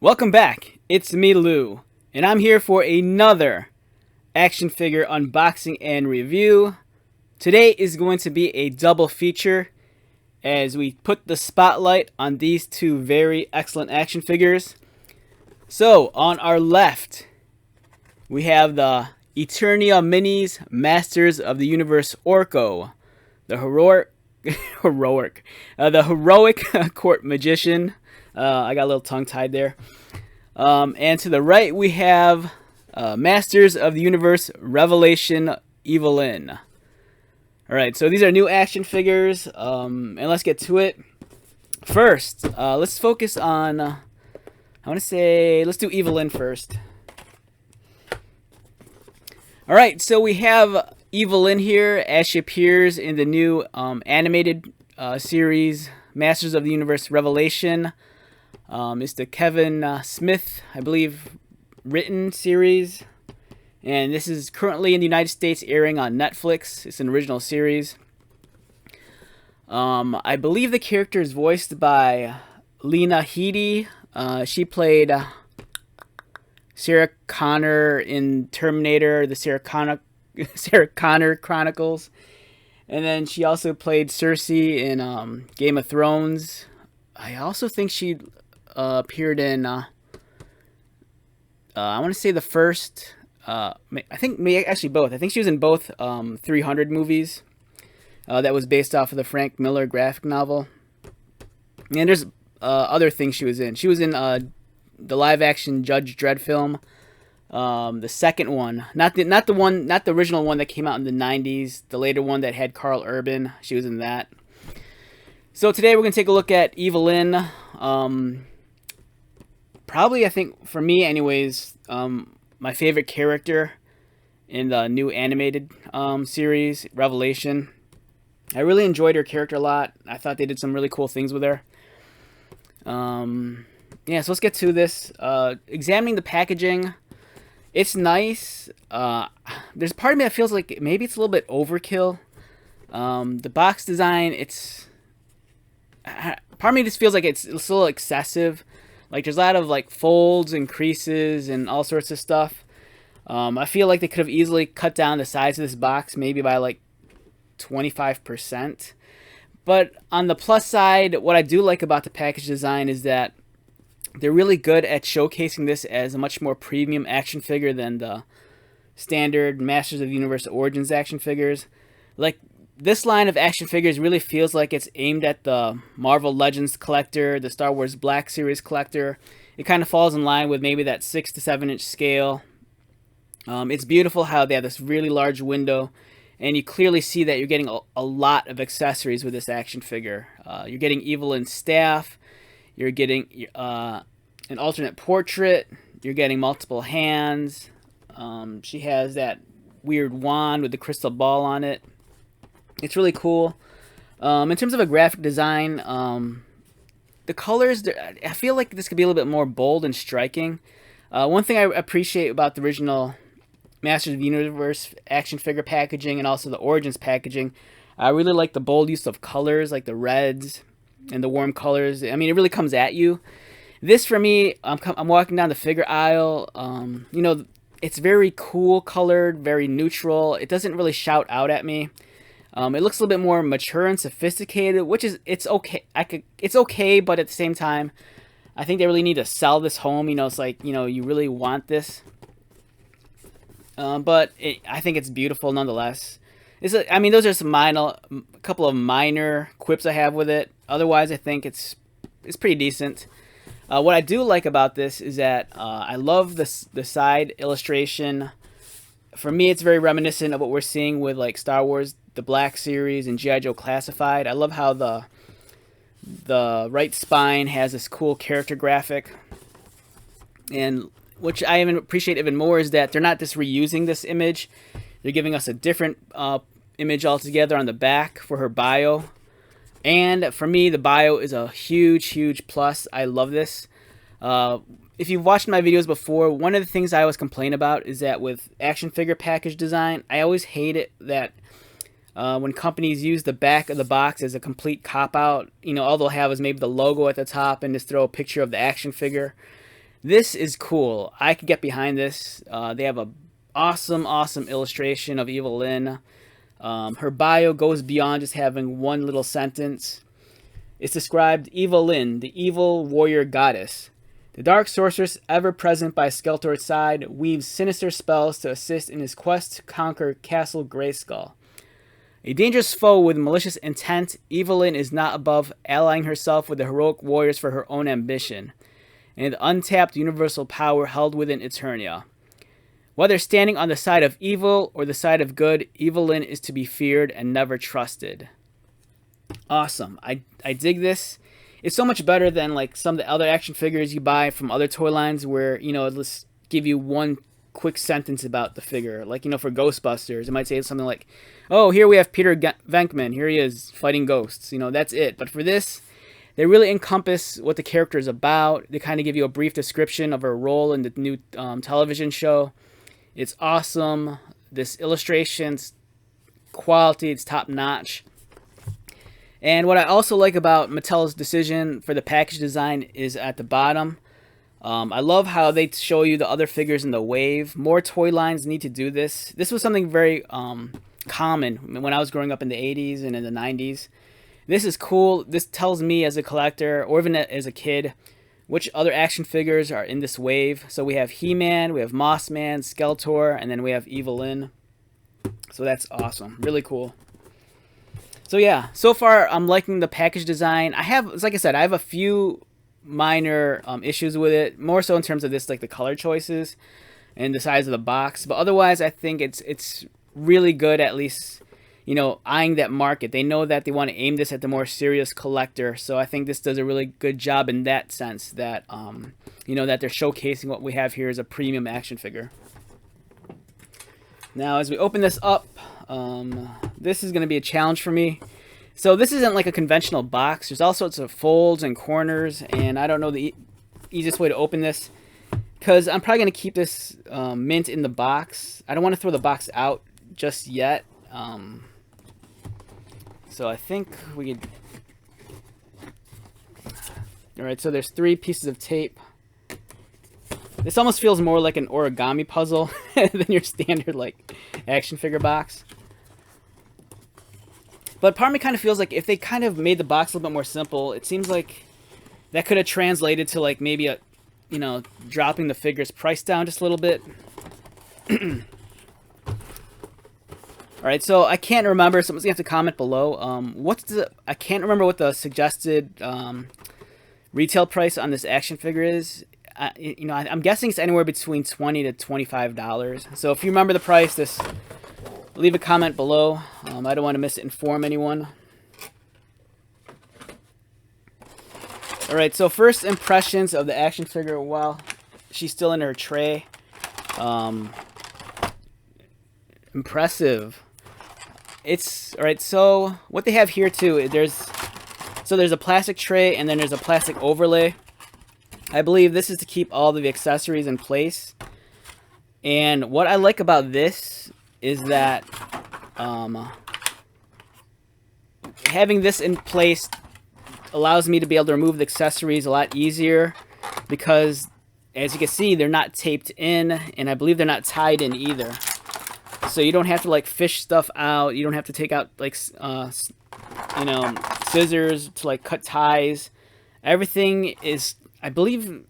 Welcome back, it's me Lou, and I'm here for another action figure unboxing and review. Today is going to be a double feature as we put the spotlight on these two very excellent action figures. So, on our left, we have the Eternia Minis Masters of the Universe Orko, the heroic court magician. I got a little tongue-tied there. And to the right, we have Masters of the Universe Revelation Evil-Lyn. Alright, so these are new action figures, and let's get to it. First, let's focus on, let's do Evil-Lyn first. Alright, so we have Evil-Lyn here as she appears in the new animated series, Masters of the Universe Revelation. It's the Kevin Smith, I believe, written series. And this is currently in the United States airing on Netflix. It's an original series. I believe the character is voiced by Lena Headey. She played Sarah Connor in Terminator, the Sarah Connor Chronicles. And then she also played Cersei in Game of Thrones. I also think she appeared in, I want to say the first, I think actually both. I think she was in both 300 movies that was based off of the Frank Miller graphic novel. And there's other things she was in. She was in the live-action Judge Dredd film, the second one, not the original one that came out in the 90s, the later one that had Carl Urban. She was in that. So today we're going to take a look at Evil-Lyn. Probably, I think, for me anyways, my favorite character in the new animated series, Revelation. I really enjoyed her character a lot. I thought they did some really cool things with her. Yeah, so let's get to this. Examining the packaging, it's nice. There's part of me that feels like maybe it's a little bit overkill. The box design, part of me just feels like it's a little excessive. Like, there's a lot of like folds and creases and all sorts of stuff. I feel like they could have easily cut down the size of this box maybe by like 25%. But on the plus side, what I do like about the package design is that they're really good at showcasing this as a much more premium action figure than the standard Masters of the Universe Origins action figures. Like, this line of action figures really feels like it's aimed at the Marvel Legends collector, the Star Wars Black Series collector. It kind of falls in line with maybe that 6 to 7 inch scale. It's beautiful how they have this really large window, and you clearly see that you're getting a lot of accessories with this action figure. You're getting Evil-Lyn's staff, you're getting an alternate portrait, you're getting multiple hands. She has that weird wand with the crystal ball on it. It's really cool. In terms of a graphic design, the colors, I feel like this could be a little bit more bold and striking. One thing I appreciate about the original Masters of the Universe action figure packaging and also the Origins packaging, I really like the bold use of colors, like the reds and the warm colors. I mean, it really comes at you. This, for me, I'm walking down the figure aisle. You know, it's very cool colored, very neutral. It doesn't really shout out at me. It looks a little bit more mature and sophisticated, which is, it's okay. It's okay, but at the same time, I think they really need to sell this home. You know, it's like, you know, you really want this. But I think it's beautiful nonetheless. I mean, those are a couple of minor quips I have with it. Otherwise, I think it's pretty decent. What I do like about this is that I love the side illustration. For me, it's very reminiscent of what we're seeing with like Star Wars, the Black Series, and G.I. Joe Classified. I love how the right spine has this cool character graphic. And which I even appreciate even more is that they're not just reusing this image. They're giving us a different image altogether on the back for her bio. And for me, the bio is a huge plus. I love this. If you've watched my videos before, one of the things I always complain about is that with action figure package design, I always hate it that when companies use the back of the box as a complete cop-out. You know, all they'll have is maybe the logo at the top and just throw a picture of the action figure. This is cool. I could get behind this. They have a awesome illustration of Evil-Lyn. Her bio goes beyond just having one little sentence. It's described Evil-Lyn, the evil warrior goddess. The dark sorceress, ever present by Skeletor's side, weaves sinister spells to assist in his quest to conquer Castle Grayskull. A dangerous foe with malicious intent, Evelyn is not above allying herself with the heroic warriors for her own ambition, and the untapped universal power held within Eternia. Whether standing on the side of evil or the side of good, Evelyn is to be feared and never trusted. Awesome. I dig this. It's so much better than like some of the other action figures you buy from other toy lines where, you know, it'll just give you one quick sentence about the figure. Like, you know, for Ghostbusters, it might say something like, oh, here we have Peter Venkman. Here he is fighting ghosts. You know, that's it. But for this, they really encompass what the character is about. They kind of give you a brief description of her role in the new television show. It's awesome. This illustration's quality, it's top notch. And what I also like about Mattel's decision for the package design is at the bottom. I love how they show you the other figures in the wave. More toy lines need to do this. This was something very common when I was growing up in the 80s and in the 90s. This is cool. This tells me as a collector, or even as a kid, which other action figures are in this wave. So we have He-Man, we have Mossman, Skeletor, and then we have Evil-Lyn. So that's awesome. Really cool. So yeah, so far I'm liking the package design. Like I said, I have a few minor issues with it, more so in terms of this, like the color choices and the size of the box. But otherwise, I think it's really good, at least, you know, eyeing that market. They know that they want to aim this at the more serious collector. So I think this does a really good job in that sense, that, you know, that they're showcasing what we have here as a premium action figure. Now, as we open this up, this is going to be a challenge for me. So this isn't like a conventional box. There's all sorts of folds and corners, and I don't know the easiest way to open this, because I'm probably going to keep this mint in the box. I don't want to throw the box out just yet. So I think we could... Alright, so there's 3 pieces of tape. This almost feels more like an origami puzzle than your standard like action figure box. But part of me kind of feels like if they kind of made the box a little bit more simple, it seems like that could have translated to like maybe a, you know, dropping the figure's price down just a little bit. Alright, so I can't remember. Someone's going to have to comment below. I can't remember what the suggested retail price on this action figure is. You know, I'm guessing it's anywhere between $20 to $25. So if you remember the price, leave a comment below. I don't want to misinform anyone. Alright, so first impressions of the action figure while she's still in her tray. Impressive. Alright, so what they have here too, there's a plastic tray and then there's a plastic overlay. I believe this is to keep all the accessories in place. And what I like about this is that having this in place allows me to be able to remove the accessories a lot easier, because as you can see, they're not taped in, and I believe they're not tied in either. So you don't have to like fish stuff out. You don't have to take out like you know, scissors to like cut ties. Everything is, I believe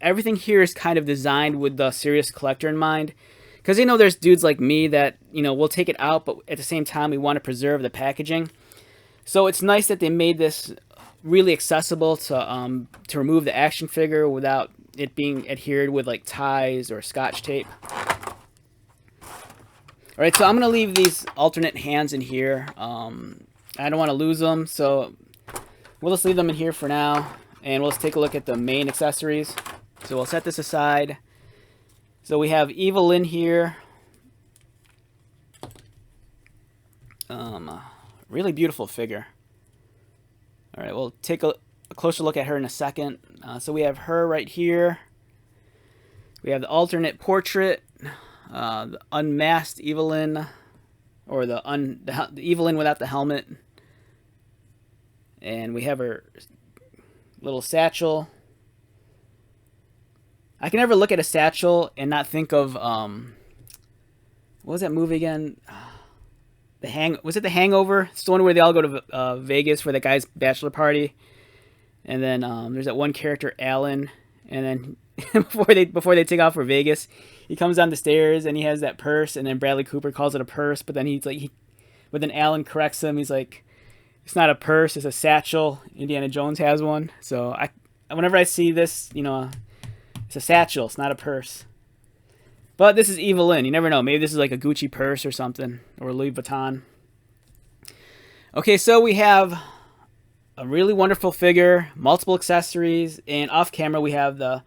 everything here is kind of designed with the serious collector in mind. Because, you know, there's dudes like me that, you know, we'll take it out, but at the same time we want to preserve the packaging. So it's nice that they made this really accessible to remove the action figure without it being adhered with like ties or scotch tape. Alright, so I'm going to leave these alternate hands in here. I don't want to lose them, so we'll just leave them in here for now. And we'll just take a look at the main accessories. So we'll set this aside. So we have Evil-Lyn here. Really beautiful figure. Alright, we'll take a closer look at her in a second. So we have her right here. We have the alternate portrait. The unmasked Evelyn. Or the Evelyn without the helmet. And we have her little satchel. I can never look at a Satchel and not think of what was that movie again? Was it The Hangover? It's the one where they all go to Vegas for that guy's bachelor party, and then there's that one character, Alan, and then before they take off for Vegas, he comes down the stairs and he has that purse, and then Bradley Cooper calls it a purse, but then but then Alan corrects him. He's like, it's not a purse, it's a satchel. Indiana Jones has one. So whenever I see this, it's a satchel, it's not a purse. But this is Evil-Lyn. You never know. Maybe this is like a Gucci purse or something, or Louis Vuitton. Okay, so we have a really wonderful figure, multiple accessories, and off camera we have the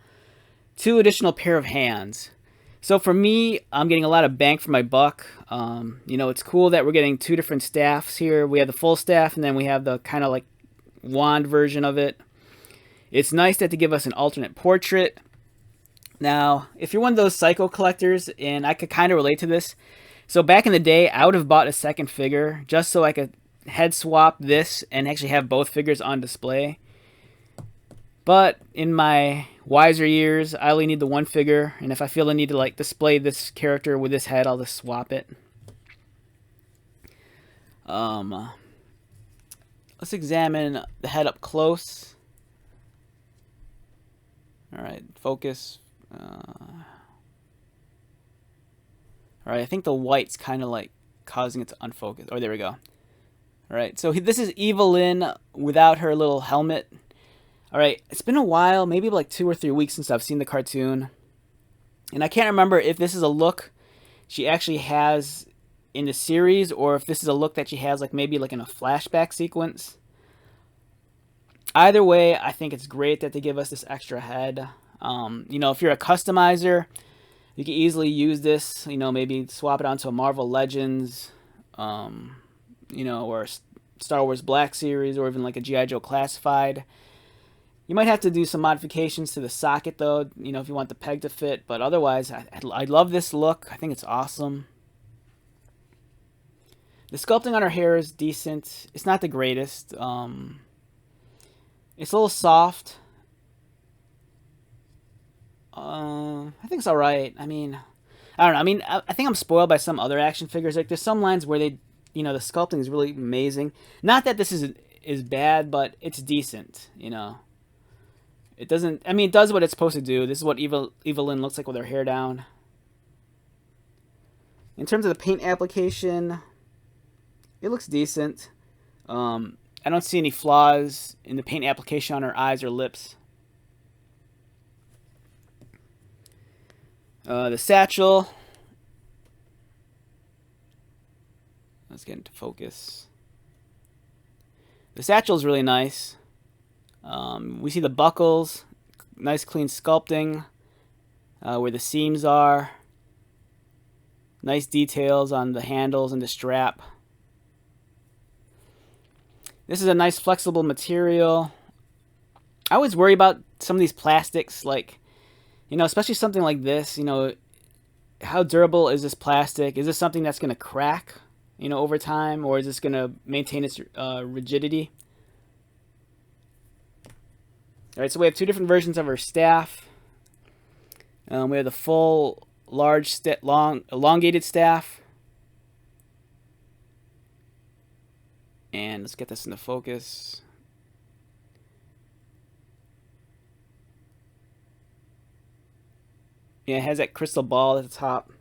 2 additional pair of hands. So for me, I'm getting a lot of bang for my buck. It's cool that we're getting 2 different staffs here. We have the full staff, and then we have the kind of like wand version of it. It's nice that they give us an alternate portrait. Now, if you're one of those Psycho collectors, and I could kind of relate to this, so back in the day, I would have bought a second figure just so I could head swap this and actually have both figures on display. But in my wiser years, I only need the one figure, and if I feel the need to like display this character with this head, I'll just swap it. Let's examine the head up close. All right, focus. Alright, I think the white's kind of like causing it to unfocus. Oh, there we go. Alright, so this is Evil-Lyn without her little helmet. Alright, it's been a while, maybe like 2 or 3 weeks since I've seen the cartoon. And I can't remember if this is a look she actually has in the series, or if this is a look that she has like maybe like in a flashback sequence. Either way, I think it's great that they give us this extra head. If you're a customizer, you can easily use this, maybe swap it onto a Marvel Legends, or Star Wars Black Series, or even like a G.I. Joe Classified. You might have to do some modifications to the socket, though, if you want the peg to fit. But otherwise, I love this look. I think it's awesome. The sculpting on her hair is decent. It's not the greatest. It's a little soft. I think it's alright. I mean, I don't know. I mean, I think I'm spoiled by some other action figures. Like, there's some lines where the sculpting is really amazing. Not that this is bad, but it's decent, It doesn't, it does what it's supposed to do. This is what Evil-Lyn looks like with her hair down. In terms of the paint application, it looks decent. I don't see any flaws in the paint application on her eyes or lips. The satchel. Let's get into focus. The satchel is really nice. We see the buckles, nice clean sculpting, where the seams are. Nice details on the handles and the strap. This is a nice flexible material. I always worry about some of these plastics, like, especially something like this, how durable is this plastic? Is this something that's going to crack, over time, or is this going to maintain its rigidity? All right, so we have 2 different versions of her staff. We have the full, large, elongated staff. And let's get this into focus. Yeah, it has that crystal ball at the top.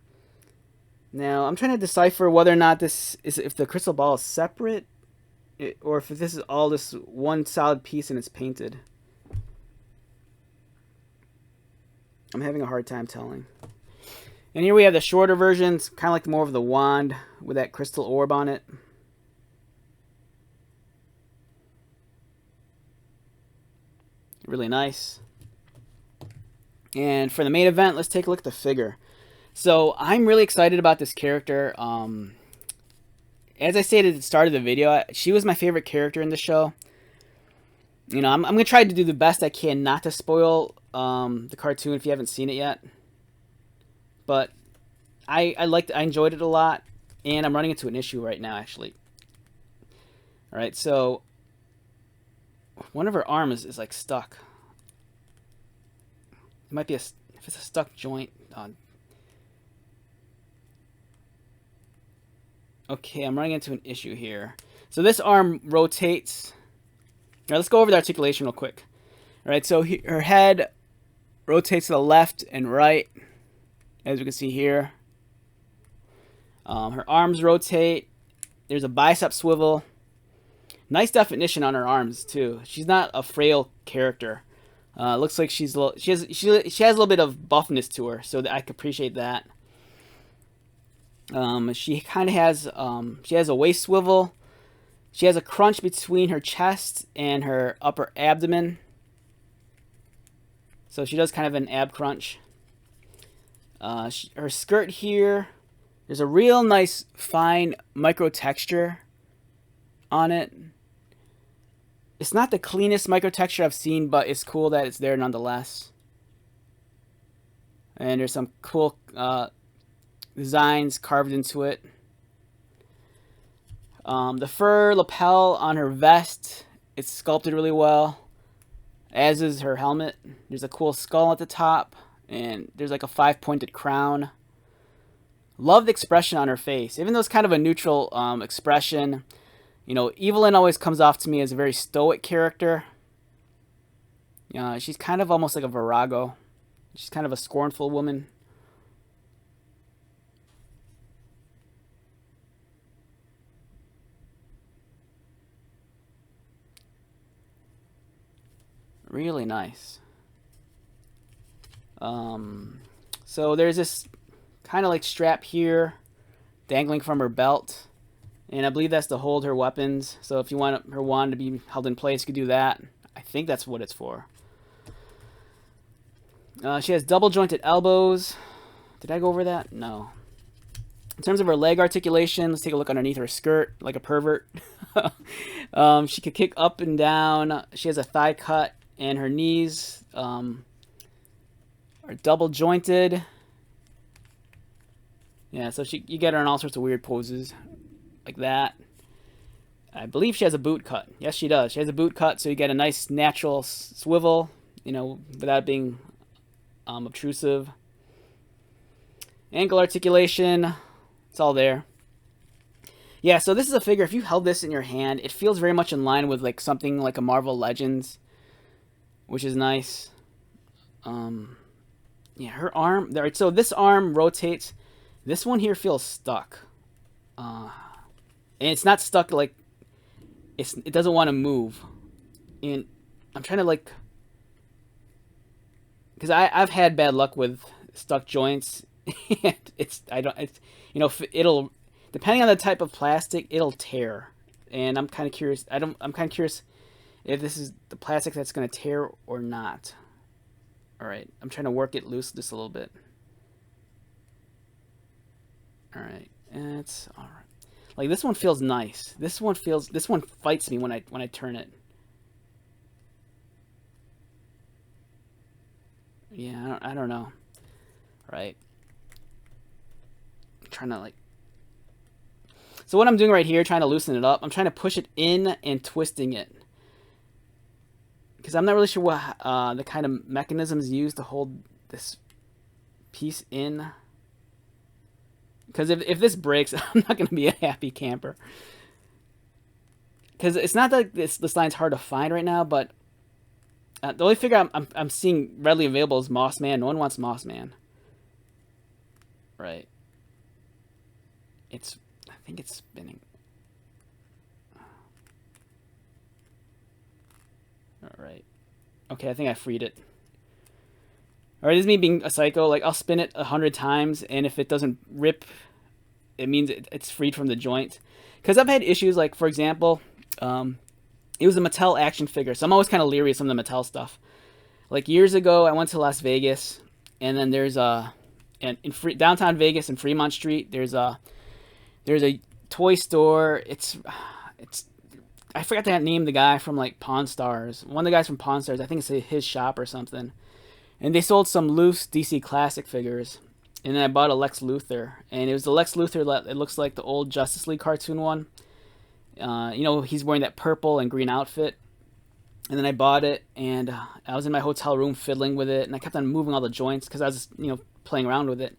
Now, I'm trying to decipher whether or not if the crystal ball is separate, or if this is all this one solid piece and it's painted. I'm having a hard time telling. And here we have the shorter versions, kind of like more of the wand with that crystal orb on it. Really nice. And for the main event, let's take a look at the figure. So I'm really excited about this character. As I stated at the start of the video, she was my favorite character in the show. I'm going to try to do the best I can not to spoil the cartoon if you haven't seen it yet. But I enjoyed it a lot, and I'm running into an issue right now, actually. All right, so one of her arms is like stuck. It might be If it's a stuck joint. Okay, I'm running into an issue here. So this arm rotates. Now let's go over the articulation real quick. All right, so her head rotates to the left and right, as we can see here. Her arms rotate. There's a bicep swivel. Nice definition on her arms too. She's not a frail character. Looks like she has a little bit of buffness to her, so I can appreciate that. She kind of has she has a waist swivel. She has a crunch between her chest and her upper abdomen. So she does kind of an ab crunch. Her skirt here, there's a real nice fine micro texture on it. It's not the cleanest micro texture I've seen, but it's cool that it's there nonetheless. And there's some cool designs carved into it. The fur lapel on her vest, it's sculpted really well, as is her helmet. There's a cool skull at the top, and there's like a 5-pointed crown. Love the expression on her face, even though it's kind of a neutral expression. You know, Evelyn always comes off to me as a very stoic character. She's kind of almost like a virago. She's kind of a scornful woman. Really nice. So there's this kind of like strap here dangling from her belt, and I believe that's to hold her weapons. So if you want her wand to be held in place, you could do that. I think that's what it's for. She has double jointed elbows. Did I go over that? No. In terms of her leg articulation, let's take a look underneath her skirt, like a pervert. She could kick up and down. She has a thigh cut, and her knees are double jointed. Yeah, so you get her in all sorts of weird poses like that. I believe she has a boot cut. Yes, she does. She has a boot cut, so you get a nice natural swivel, you know, without being obtrusive. Ankle articulation, it's all there. Yeah, so this is a figure, if you held this in your hand, it feels very much in line with like something like a Marvel Legends, which is nice. Yeah, her arm, there. So this arm rotates. This one here feels stuck. And it's not stuck like, it doesn't want to move. And I'm trying to like, because I've had bad luck with stuck joints. It'll, depending on the type of plastic, it'll tear. And I'm kind of curious. I'm kind of curious if this is the plastic that's going to tear or not. All right, I'm trying to work it loose just a little bit. All right, it's all right. Like this one feels nice. This one fights me when I turn it. Yeah, I don't know. Right. I'm trying to like. So what I'm doing right here, trying to loosen it up, I'm trying to push it in and twisting it. Because I'm not really sure what the kind of mechanisms used to hold this piece in. Because if this breaks, I'm not going to be a happy camper. Because it's not that this line's hard to find right now, but the only figure I'm seeing readily available is Moss Man. No one wants Moss Man. Right. I think it's spinning. Alright. Okay, I think I freed it. Alright, this is me being a psycho. Like, I'll spin it 100 times, and if it doesn't rip, it means it's freed from the joint. Because I've had issues, like, for example, it was a Mattel action figure, so I'm always kind of leery of some of the Mattel stuff. Like, years ago, I went to Las Vegas, and then there's in downtown Vegas in Fremont Street, there's a toy store. It's I forgot to name the guy from like Pawn Stars. One of the guys from Pawn Stars, I think it's his shop or something. And they sold some loose DC Classic figures. And then I bought a Lex Luthor. And it was the Lex Luthor that it looks like the old Justice League cartoon one. He's wearing that purple and green outfit. And then I bought it, and I was in my hotel room fiddling with it, and I kept on moving all the joints because I was, playing around with it.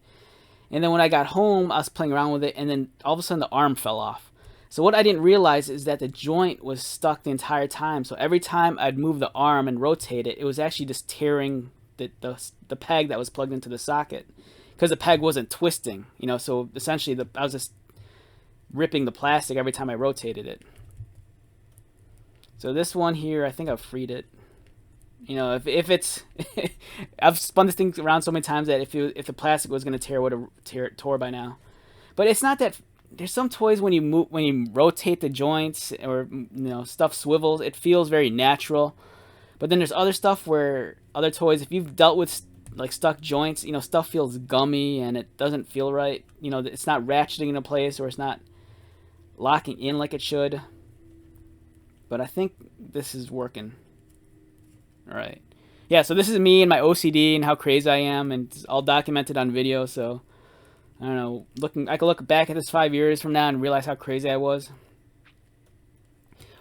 And then when I got home, I was playing around with it, and then all of a sudden the arm fell off. So what I didn't realize is that the joint was stuck the entire time. So every time I'd move the arm and rotate it, it was actually just tearing the peg that was plugged into the socket, because the peg wasn't twisting. So essentially I was just ripping the plastic every time I rotated it. So this one here, I think I've freed it. If it's, I've spun this thing around so many times that if the plastic was gonna tear, it would have tore by now. But it's not that. There's some toys when you rotate the joints, or stuff swivels, it feels very natural. But then there's other stuff where other toys, if you've dealt with like stuck joints, stuff feels gummy and it doesn't feel right. It's not ratcheting into place, or it's not locking in like it should. But I think this is working. All right. Yeah, so this is me and my OCD and how crazy I am, and it's all documented on video. So I don't know. I could look back at this 5 years from now and realize how crazy I was.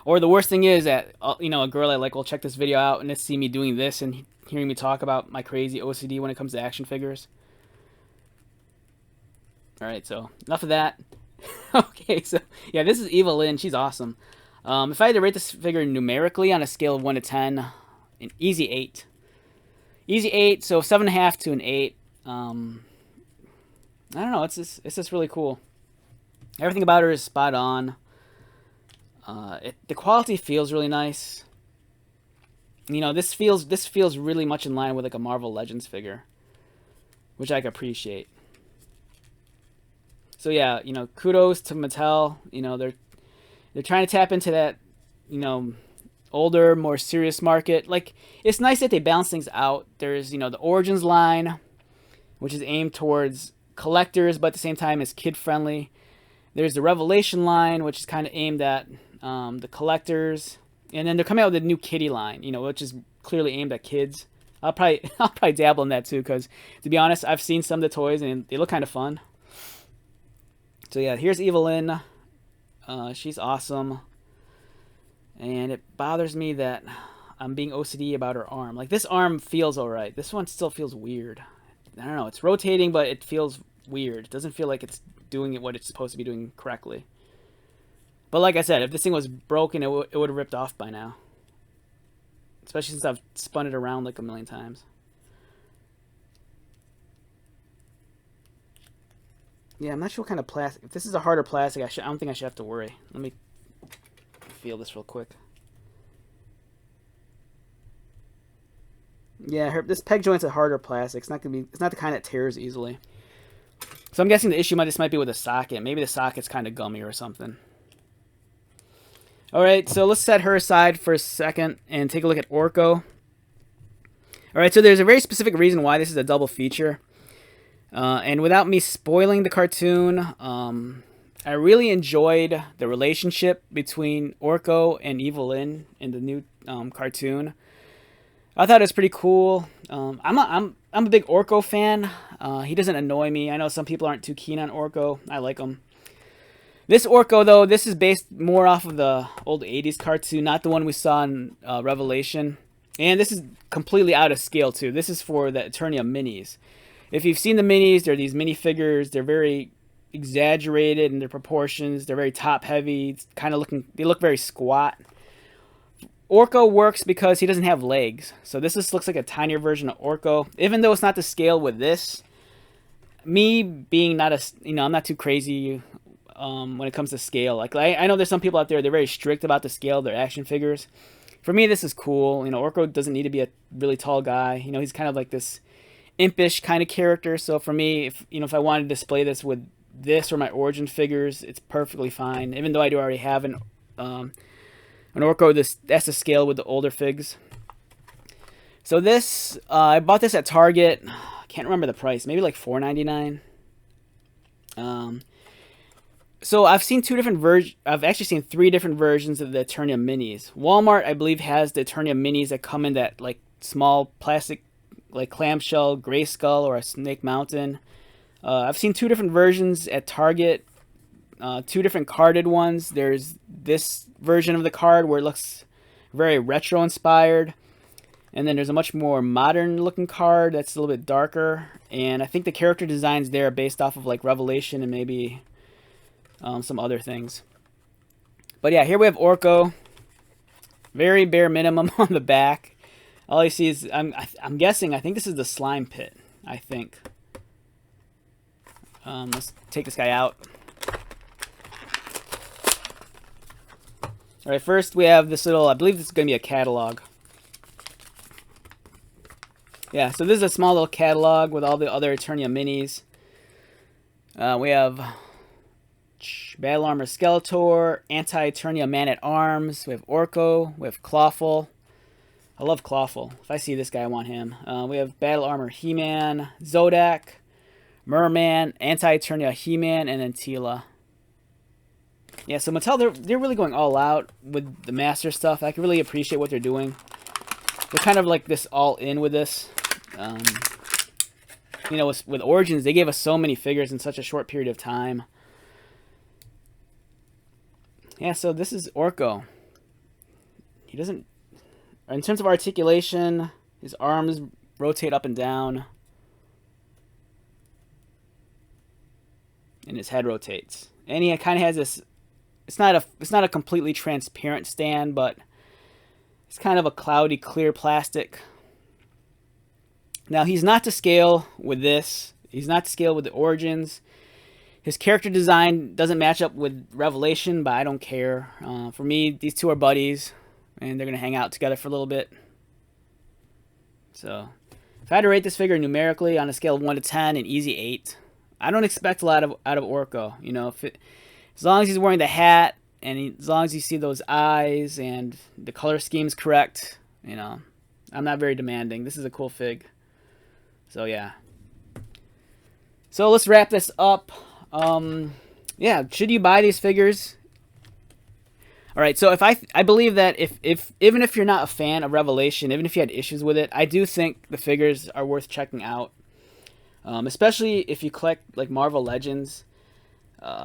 Or the worst thing is that a girl I like will check this video out and just see me doing this and hearing me talk about my crazy OCD when it comes to action figures. All right, so enough of that. Okay, so yeah, this is Evil-Lyn. She's awesome. If I had to rate this figure numerically on a scale of 1 to 10, an easy 8. Easy 8, so 7.5 to an 8. I don't know, it's just really cool. Everything about her is spot on. The quality feels really nice. This feels really much in line with like a Marvel Legends figure, which I can appreciate. So yeah, kudos to Mattel. They're trying to tap into that, older, more serious market. Like, it's nice that they balance things out. There's, the Origins line, which is aimed towards collectors, but at the same time is kid-friendly. There's the Revelation line, which is kind of aimed at the collectors. And then they're coming out with a new Kitty line, which is clearly aimed at kids. I'll probably dabble in that too, because to be honest, I've seen some of the toys and they look kind of fun. So yeah, here's Evil-Lyn. She's awesome. And it bothers me that I'm being OCD about her arm. Like, this arm feels alright. This one still feels weird. I don't know. It's rotating, but it feels weird. It doesn't feel like it's doing what it's supposed to be doing correctly. But like I said, if this thing was broken, it would have ripped off by now. Especially since I've spun it around like a million times. Yeah, I'm not sure what kind of plastic. If this is a harder plastic, I don't think I should have to worry. Let me feel this real quick. Yeah, this peg joint's a harder plastic. It's not the kind that tears easily. So I'm guessing the issue might be with the socket. Maybe the socket's kind of gummy or something. Alright, so let's set her aside for a second and take a look at Orko. Alright, so there's a very specific reason why this is a double feature. And without me spoiling the cartoon, I really enjoyed the relationship between Orko and Evil-Lyn in the new cartoon. I thought it was pretty cool. I'm a big Orko fan. He doesn't annoy me. I know some people aren't too keen on Orko. I like him. This Orko, though, this is based more off of the old 80s cartoon, not the one we saw in Revelation. And this is completely out of scale, too. This is for the Eternia minis. If you've seen the minis, they're these minifigures. They're very exaggerated in their proportions. They're very top-heavy. They look very squat. Orko works because he doesn't have legs. So this just looks like a tinier version of Orko. Even though it's not to scale with this, me being I'm not too crazy when it comes to scale. Like, I know there's some people out there, they're very strict about the scale of their action figures. For me, this is cool. Orko doesn't need to be a really tall guy. He's kind of like this impish kind of character. So for me, if I wanted to display this with this or my origin figures, it's perfectly fine. Even though I do already have an Orko, that's the scale with the older figs. So this, I bought this at Target. I can't remember the price. Maybe like $4.99. So I've seen I've actually seen 3 different versions of the Eternia minis. Walmart, I believe, has the Eternia minis that come in that like small plastic, like clamshell, gray skull, or a snake mountain. I've seen 2 different versions at Target. 2 different carded ones. There's this version of the card where it looks very retro inspired. And then there's a much more modern looking card that's a little bit darker. And I think the character designs there are based off of like Revelation and maybe some other things. But yeah, here we have Orko. Very bare minimum on the back. All you see is, I'm guessing, I think this is the slime pit, I think. Let's take this guy out. Alright, first we have this little, I believe this is going to be a catalog. Yeah, so this is a small little catalog with all the other Eternia minis. We have Battle Armor Skeletor, Anti-Eternia Man-at-Arms. We have Orko. We have Clawful. I love Clawful. If I see this guy, I want him. We have Battle Armor He-Man, Zodak, Merman, Anti-Eternia He-Man, and then Tila. Yeah, so Mattel, they're really going all out with the Master stuff. I can really appreciate what they're doing. They're kind of like this all in with this. You know, with Origins, they gave us so many figures in such a short period of time. Yeah, so this is Orko. He doesn't... In terms of articulation, his arms rotate up and down. And his head rotates. And he kind of has this... It's not a completely transparent stand, but it's kind of a cloudy, clear plastic. Now, he's not to scale with this. He's not to scale with the Origins. His character design doesn't match up with Revelation, but I don't care. For me, these two are buddies, and they're going to hang out together for a little bit. So, if I had to rate this figure numerically on a scale of 1 to 10, an easy 8. I don't expect a lot out of Orko. You know, as long as he's wearing the hat, and as long as you see those eyes, and the color scheme's correct, you know, I'm not very demanding. This is a cool fig. So, yeah. So, let's wrap this up. Yeah, should you buy these figures? Alright, so I believe that even if you're not a fan of Revelation, even if you had issues with it, I do think the figures are worth checking out. Especially if you collect, like, Marvel Legends.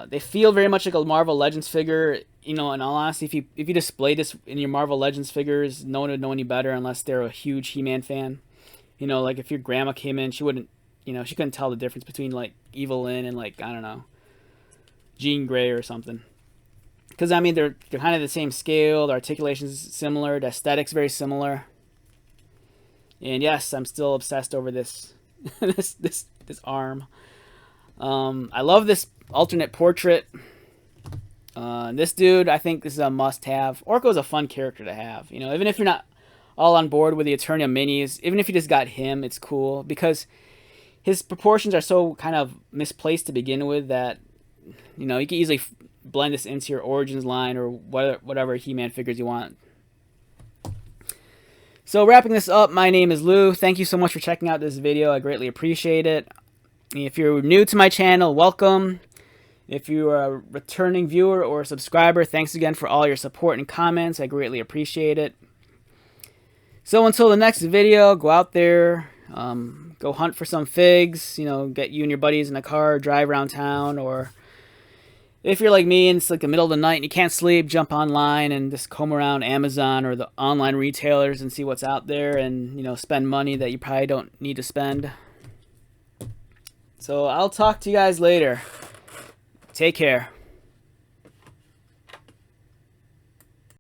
They feel very much like a Marvel Legends figure. You know, in all honesty, if you display this in your Marvel Legends figures, no one would know any better unless they're a huge He-Man fan. You know, like, if your grandma came in, she wouldn't, you know, she couldn't tell the difference between, like, Evil-Lyn and, like, I don't know, Jean Grey or something. Because, I mean, they're kind of the same scale, the articulation's similar, the aesthetic's very similar. And yes, I'm still obsessed over this this arm. I love this alternate portrait. This dude, I think this is a must-have. Orko's a fun character to have. You know, even if you're not all on board with the Eternia minis, even if you just got him, it's cool. Because his proportions are so kind of misplaced to begin with that, you know, you can easily blend this into your Origins line or whatever He-Man figures you want. So wrapping this up, my name is Lou. Thank you so much for checking out this video. I greatly appreciate it. If you're new to my channel, welcome. If you are a returning viewer or a subscriber, thanks again for all your support and comments. I greatly appreciate it. So until the next video, go out there, go hunt for some figs, you know, get you and your buddies in a car, drive around town, or if you're like me and it's like the middle of the night and you can't sleep, jump online and just comb around Amazon or the online retailers and see what's out there and, you know, spend money that you probably don't need to spend. So I'll talk to you guys later. Take care.